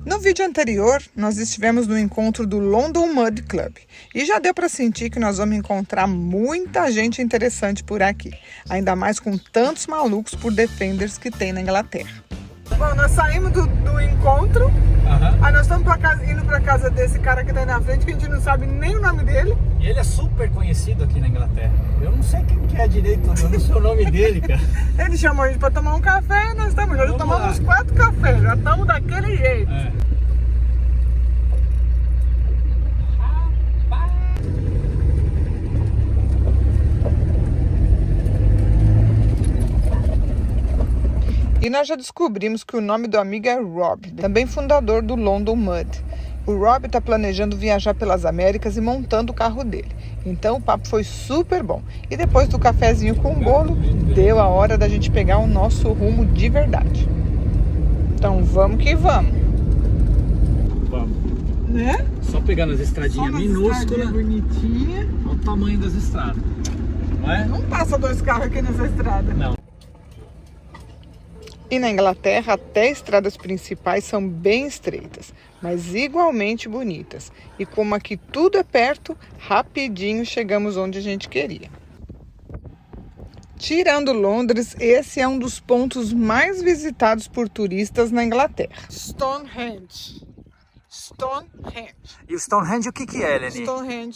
No vídeo anterior, nós estivemos no encontro do London Mud Club e já deu para sentir que nós vamos encontrar muita gente interessante por aqui, ainda mais com tantos malucos por Defenders que tem na Inglaterra. Bom, nós saímos do encontro, aí nós estamos indo para casa desse cara que está aí na frente, que a gente não sabe nem o nome dele. E ele é super conhecido aqui na Inglaterra. Eu não sei quem que é direito, eu não sei o nome dele, cara. Ele chamou a gente para tomar um café e nós já tomamos 4 cafés, já estamos daquele jeito. E nós já descobrimos que o nome do amigo é Rob, também fundador do London Mud. O Rob está planejando viajar pelas Américas e montando o carro dele. Então o papo foi super bom. E depois do cafezinho com bolo, deu a hora da gente pegar o nosso rumo de verdade. Então vamos que vamos. Vamos. Né? Só pegando as estradinhas minúsculas. Bonitinha. Olha o tamanho das estradas. Não é? Não passa 2 carros aqui nessa estrada. Não. E na Inglaterra, até estradas principais são bem estreitas, mas igualmente bonitas. E como aqui tudo é perto, rapidinho chegamos onde a gente queria. Tirando Londres, esse é um dos pontos mais visitados por turistas na Inglaterra. Stonehenge. Stonehenge. E o Stonehenge o que é, Eleni?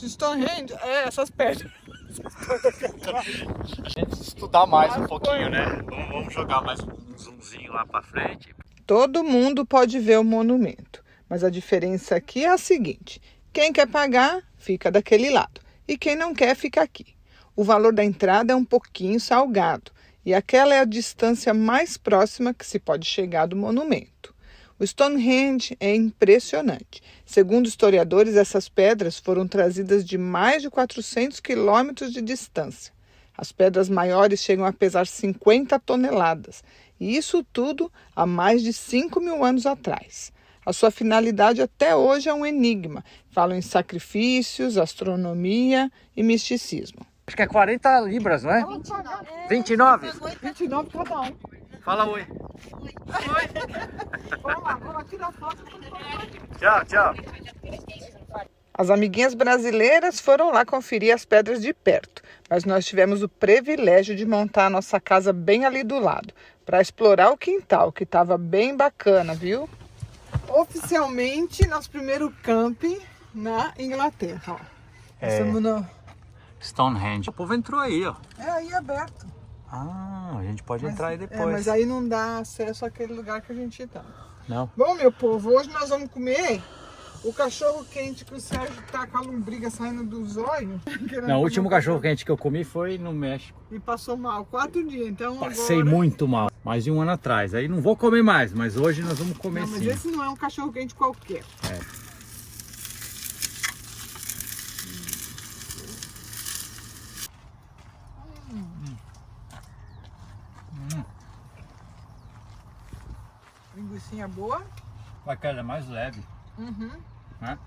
Stonehenge é essas pedras. A gente precisa estudar mais um pouquinho, né? Vamos jogar mais um zoomzinho lá pra frente. Todo mundo pode ver o monumento, mas a diferença aqui é a seguinte: quem quer pagar, fica daquele lado, e quem não quer, fica aqui. O valor da entrada é um pouquinho salgado, e aquela é a distância mais próxima que se pode chegar do monumento. O Stonehenge é impressionante. Segundo historiadores, essas pedras foram trazidas de mais de 400 quilômetros de distância. As pedras maiores chegam a pesar 50 toneladas, e isso tudo há mais de 5.000 anos atrás. A sua finalidade até hoje é um enigma. Falam em sacrifícios, astronomia e misticismo. Acho que é 40 libras, não é? 29? 29 cada um. Fala oi. Vamos lá tirar foto. Tchau, tchau. As amiguinhas brasileiras foram lá conferir as pedras de perto, mas nós tivemos o privilégio de montar a nossa casa bem ali do lado, para explorar o quintal, que estava bem bacana, viu? Oficialmente, nosso primeiro camping na Inglaterra. Ó. Estamos no... Stonehenge. O povo entrou aí, ó. É aí aberto. Ah, a gente pode entrar aí depois. Mas aí não dá acesso àquele lugar que a gente tá. Não. Bom, meu povo, hoje nós vamos comer o cachorro quente que o Sérgio tá com a lombriga saindo dos olhos. Não, o último cachorro quente que eu comi foi no México. E passou mal, 4 dias, então Passei agora... muito mal, mais de um ano atrás. Aí não vou comer mais, mas hoje nós vamos comer Mas sim. esse não é um cachorro quente qualquer. Linguicinha boa. Aquela é mais leve. Né?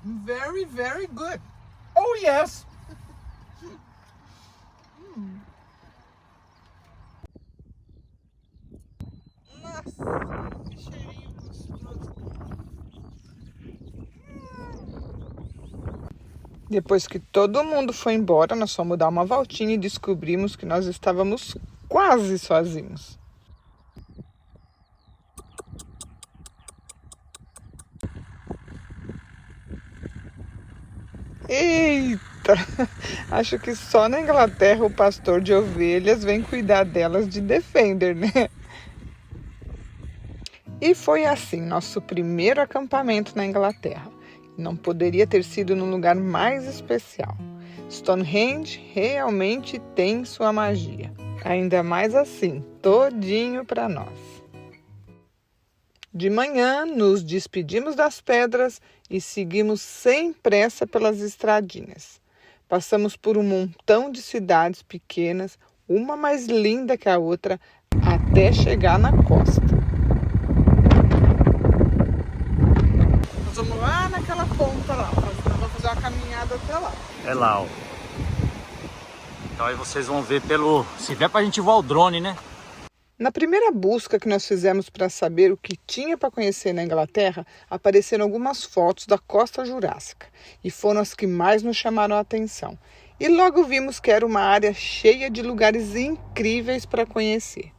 Very, very good. Oh yes! Nossa, que cheirinho gostoso. Depois que todo mundo foi embora, nós fomos dar uma voltinha e descobrimos que nós estávamos quase sozinhos. Eita! Acho que só na Inglaterra o pastor de ovelhas vem cuidar delas de Defender, né? E foi assim nosso primeiro acampamento na Inglaterra. Não poderia ter sido num lugar mais especial. Stonehenge realmente tem sua magia. Ainda mais assim, todinho para nós. De manhã, nos despedimos das pedras e seguimos sem pressa pelas estradinhas. Passamos por um montão de cidades pequenas, uma mais linda que a outra, até chegar na costa. Nós vamos lá naquela ponta lá, vamos fazer uma caminhada até lá. É lá, ó. Então aí vocês vão ver pelo... Se der pra gente voar o drone, né? Na primeira busca que nós fizemos para saber o que tinha para conhecer na Inglaterra, apareceram algumas fotos da Costa Jurássica e foram as que mais nos chamaram a atenção. E logo vimos que era uma área cheia de lugares incríveis para conhecer.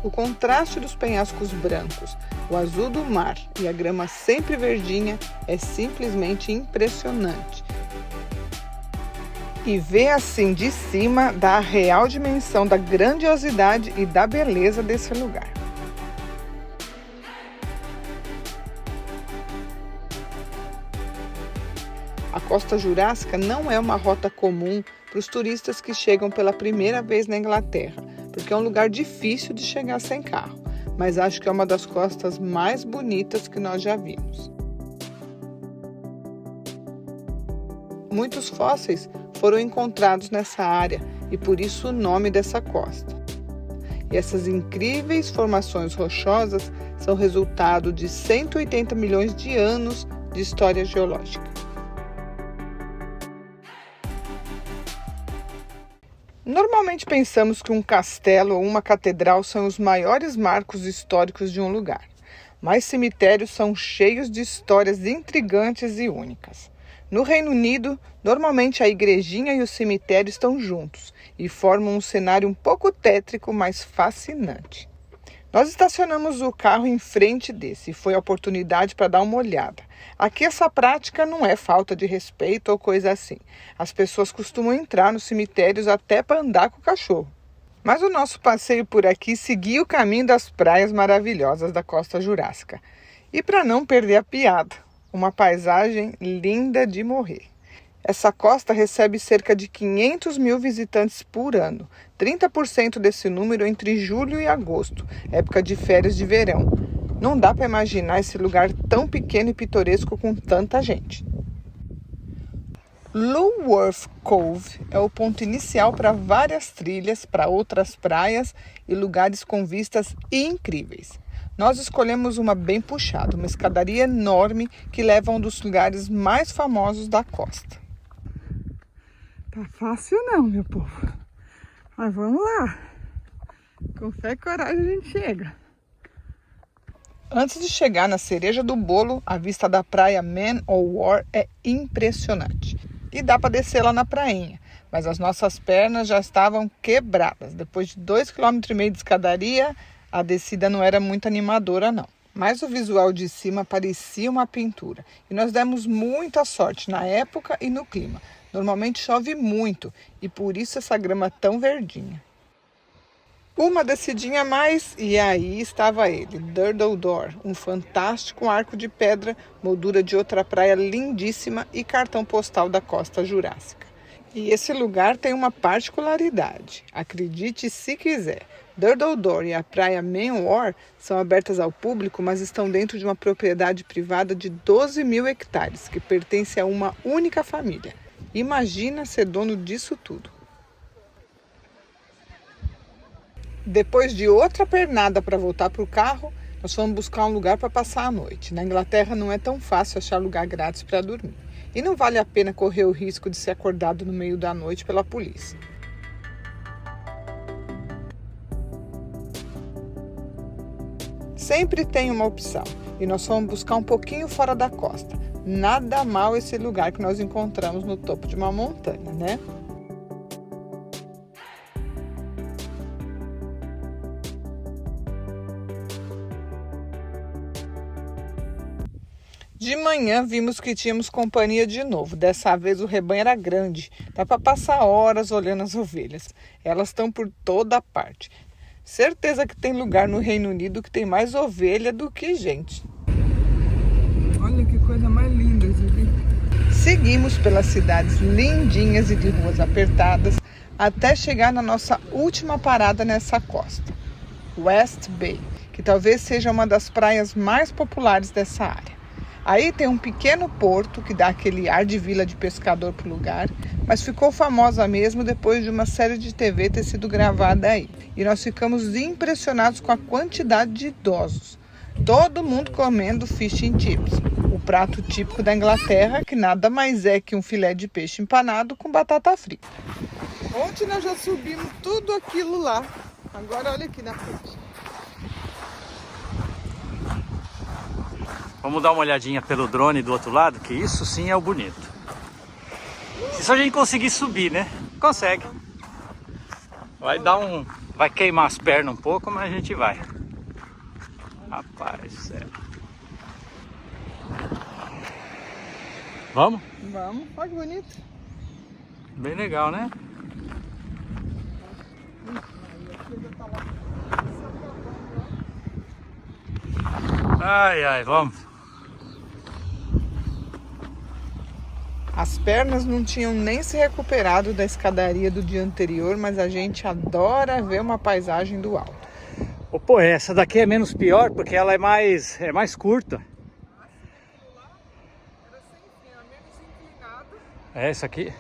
O contraste dos penhascos brancos, o azul do mar e a grama sempre verdinha é simplesmente impressionante. E ver assim de cima dá a real dimensão da grandiosidade e da beleza desse lugar. A Costa Jurássica não é uma rota comum para os turistas que chegam pela primeira vez na Inglaterra, porque é um lugar difícil de chegar sem carro, mas acho que é uma das costas mais bonitas que nós já vimos. Muitos fósseis foram encontrados nessa área e por isso o nome dessa costa. E essas incríveis formações rochosas são resultado de 180 milhões de anos de história geológica. Normalmente pensamos que um castelo ou uma catedral são os maiores marcos históricos de um lugar, mas cemitérios são cheios de histórias intrigantes e únicas. No Reino Unido, normalmente a igrejinha e o cemitério estão juntos e formam um cenário um pouco tétrico, mas fascinante. Nós estacionamos o carro em frente desse e foi a oportunidade para dar uma olhada. Aqui essa prática não é falta de respeito ou coisa assim. As pessoas costumam entrar nos cemitérios até para andar com o cachorro. Mas o nosso passeio por aqui seguia o caminho das praias maravilhosas da Costa Jurássica. E para não perder a piada, uma paisagem linda de morrer. Essa costa recebe cerca de 500 mil visitantes por ano, 30% desse número entre julho e agosto, época de férias de verão. Não dá para imaginar esse lugar tão pequeno e pitoresco com tanta gente. Lulworth Cove é o ponto inicial para várias trilhas, para outras praias e lugares com vistas incríveis. Nós escolhemos uma bem puxada, uma escadaria enorme que leva a um dos lugares mais famosos da costa. Tá fácil não, meu povo. Mas vamos lá. Com fé e coragem a gente chega. Antes de chegar na cereja do bolo, a vista da praia Man o' War é impressionante. E dá para descer lá na prainha, mas as nossas pernas já estavam quebradas. Depois de 2,5 km de escadaria, a descida não era muito animadora não. Mas o visual de cima parecia uma pintura. E nós demos muita sorte na época e no clima. Normalmente chove muito e por isso essa grama tão verdinha. Uma descidinha a mais e aí estava ele, Durdle Door, um fantástico arco de pedra, moldura de outra praia lindíssima e cartão postal da Costa Jurássica. E esse lugar tem uma particularidade, acredite se quiser. Durdle Door e a praia Man o' War são abertas ao público, mas estão dentro de uma propriedade privada de 12 mil hectares, que pertence a uma única família. Imagina ser dono disso tudo. Depois de outra pernada para voltar para o carro, nós fomos buscar um lugar para passar a noite. Na Inglaterra não é tão fácil achar lugar grátis para dormir. E não vale a pena correr o risco de ser acordado no meio da noite pela polícia. Sempre tem uma opção. E nós fomos buscar um pouquinho fora da costa. Nada mal esse lugar que nós encontramos no topo de uma montanha, né? De manhã vimos que tínhamos companhia de novo. Dessa vez o rebanho era grande. Dá para passar horas olhando as ovelhas. Elas estão por toda parte. Certeza que tem lugar no Reino Unido que tem mais ovelha do que gente. Olha que coisa mais linda isso aqui. Seguimos pelas cidades lindinhas e de ruas apertadas até chegar na nossa última parada nessa costa, West Bay, que talvez seja uma das praias mais populares dessa área. Aí tem um pequeno porto que dá aquele ar de vila de pescador pro lugar, mas ficou famosa mesmo depois de uma série de TV ter sido gravada aí. E nós ficamos impressionados com a quantidade de idosos. Todo mundo comendo fish and chips, o prato típico da Inglaterra, que nada mais é que um filé de peixe empanado com batata frita. Ontem nós já subimos tudo aquilo lá. Agora olha aqui na frente. Vamos dar uma olhadinha pelo drone do outro lado, que isso sim é o bonito. Se só a gente conseguir subir, né? Consegue. Vai queimar as pernas um pouco, mas a gente vai. Rapaz do céu. Vamos? Vamos, olha que bonito. Bem legal, né? Ai, ai, vamos. As pernas não tinham nem se recuperado da escadaria do dia anterior, mas a gente adora ver uma paisagem do alto. Pô, essa daqui é menos pior porque ela é mais curta. É essa aqui?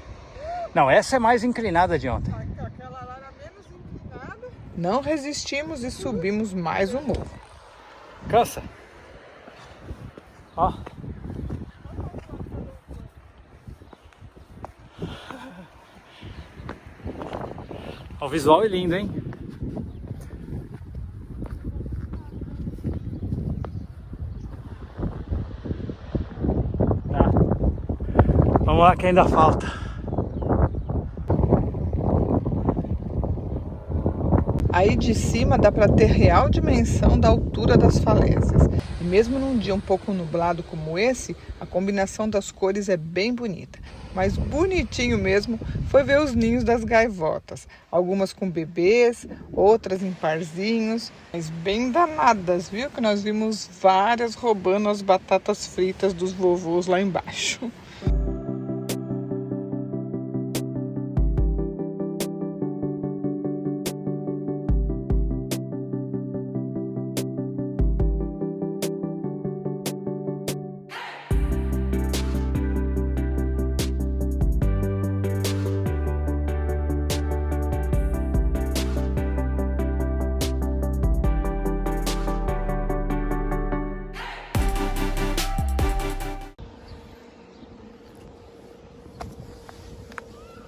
Não, essa é mais inclinada de ontem. Aquela lá era menos inclinada. Não resistimos e subimos mais um morro. Cansa. Ó. O visual é lindo, hein? Tá. Vamos lá que ainda falta. Aí de cima dá para ter real dimensão da altura das falésias. E mesmo num dia um pouco nublado como esse, a combinação das cores é bem bonita. Mas bonitinho mesmo foi ver os ninhos das gaivotas. Algumas com bebês, outras em parzinhos, mas bem danadas, viu? Que nós vimos várias roubando as batatas fritas dos vovôs lá embaixo.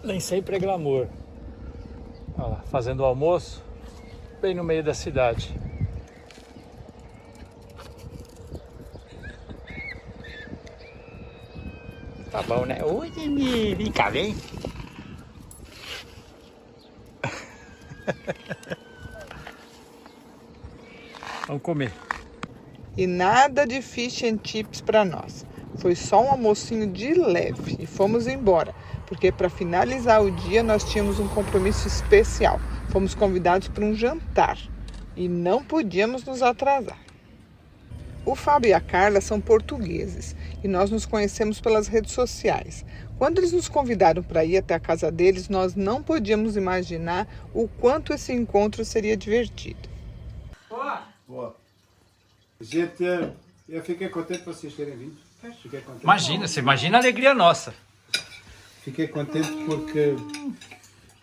Nem sempre é glamour. Olha lá, fazendo o almoço bem no meio da cidade. Tá bom, né? Oi, Nini, vem cá, vem. Vamos comer. E nada de fish and chips para nós. Foi só um almocinho de leve e fomos embora, porque para finalizar o dia nós tínhamos um compromisso especial. Fomos convidados para um jantar e não podíamos nos atrasar. O Fábio e a Carla são portugueses e nós nos conhecemos pelas redes sociais. Quando eles nos convidaram para ir até a casa deles, nós não podíamos imaginar o quanto esse encontro seria divertido. Boa. Gente, eu fiquei contente por vocês terem vindo. Fiquei contente. Imagina, você imagina a alegria nossa. Fiquei contente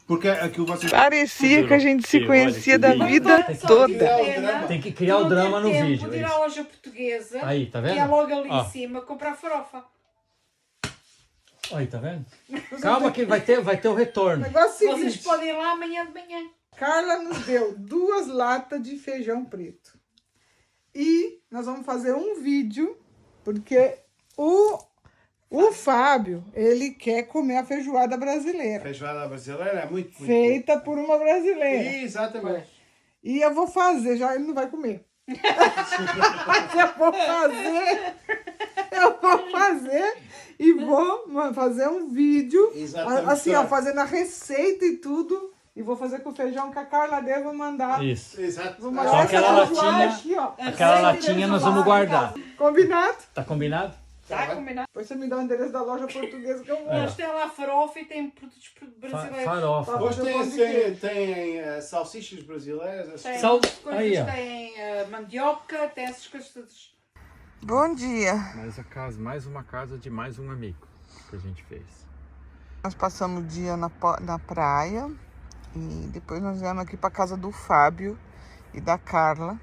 porque aquilo vocês... Parecia que a gente se conhecia da vida toda. Tem que criar o drama no vídeo. De ir à loja portuguesa. Aí, tá vendo? E é logo ali Ó. em cima comprar farofa. Aí, tá vendo? Calma que vai ter o retorno. Negócio Vocês podem ir lá amanhã de manhã. Carla nos deu 2 latas de feijão preto. E nós vamos fazer um vídeo, porque o Fábio, ele quer comer a feijoada brasileira. Feijoada brasileira é muito Feita por uma brasileira. Exatamente. E eu vou fazer, já ele não vai comer. Mas eu vou fazer e vou fazer um vídeo. Exatamente. Assim, ó, fazendo a receita e tudo. E vou fazer com o feijão que a Carla deve mandar. Isso. Exato. Só aquela latinha, aqui, ó. aquela latinha nós vamos guardar. Combinado? Tá combinado? Está bem. combinado? Depois você me dá o endereço da loja portuguesa que eu vou. Eles têm lá farofa e têm produtos brasileiros. Farofa. Depois Fazer pão de queijo. tem salsichas brasileiras. Tem Sal- essas coisas, aí, ó. tem mandioca, tem essas coisas todas. Bom dia. Mais uma casa de mais um amigo que a gente fez. Nós passamos o dia na praia e depois nós viemos aqui para casa do Fábio e da Carla,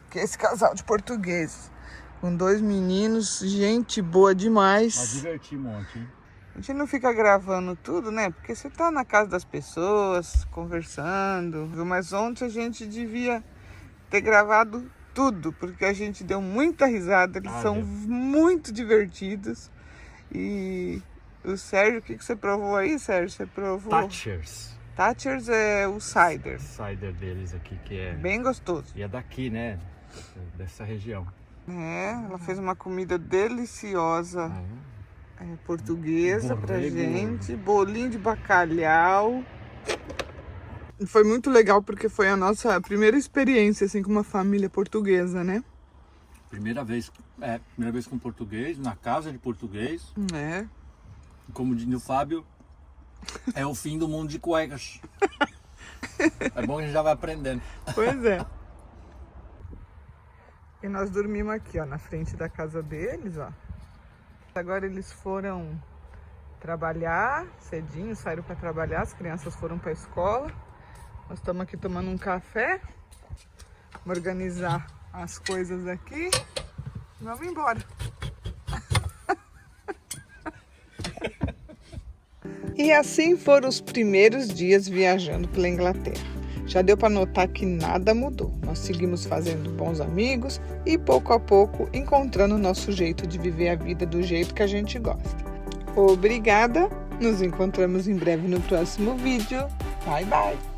que é esse casal de portugueses. Com 2 meninos, gente boa demais. Nós divertimos ontem, hein? A gente não fica gravando tudo, né? Porque você tá na casa das pessoas, conversando. Mas ontem a gente devia ter gravado tudo, porque a gente deu muita risada. Eles são muito divertidos. E o Sérgio, o que você provou aí, Sérgio? Você provou... Thatchers. Thatchers é o cider. Cider deles aqui, que é... Bem gostoso. E é daqui, né? Dessa região. É, ela fez uma comida deliciosa. Portuguesa pra Borrego. gente, bolinho de bacalhau. Foi muito legal porque foi a nossa primeira experiência assim com uma família portuguesa, né? Primeira vez com português, na casa de português. É. Como diz o Fábio, é o fim do mundo de cuecas. É bom que a gente já vai aprendendo. Pois é. E nós dormimos aqui, ó, na frente da casa deles, ó. Agora eles foram trabalhar cedinho, saíram para trabalhar, as crianças foram para a escola. Nós estamos aqui tomando um café. Vamos organizar as coisas aqui. Vamos embora. E assim foram os primeiros dias viajando pela Inglaterra. Já deu para notar que nada mudou. Nós seguimos fazendo bons amigos e pouco a pouco encontrando o nosso jeito de viver a vida do jeito que a gente gosta. Obrigada! Nos encontramos em breve no próximo vídeo. Bye, bye!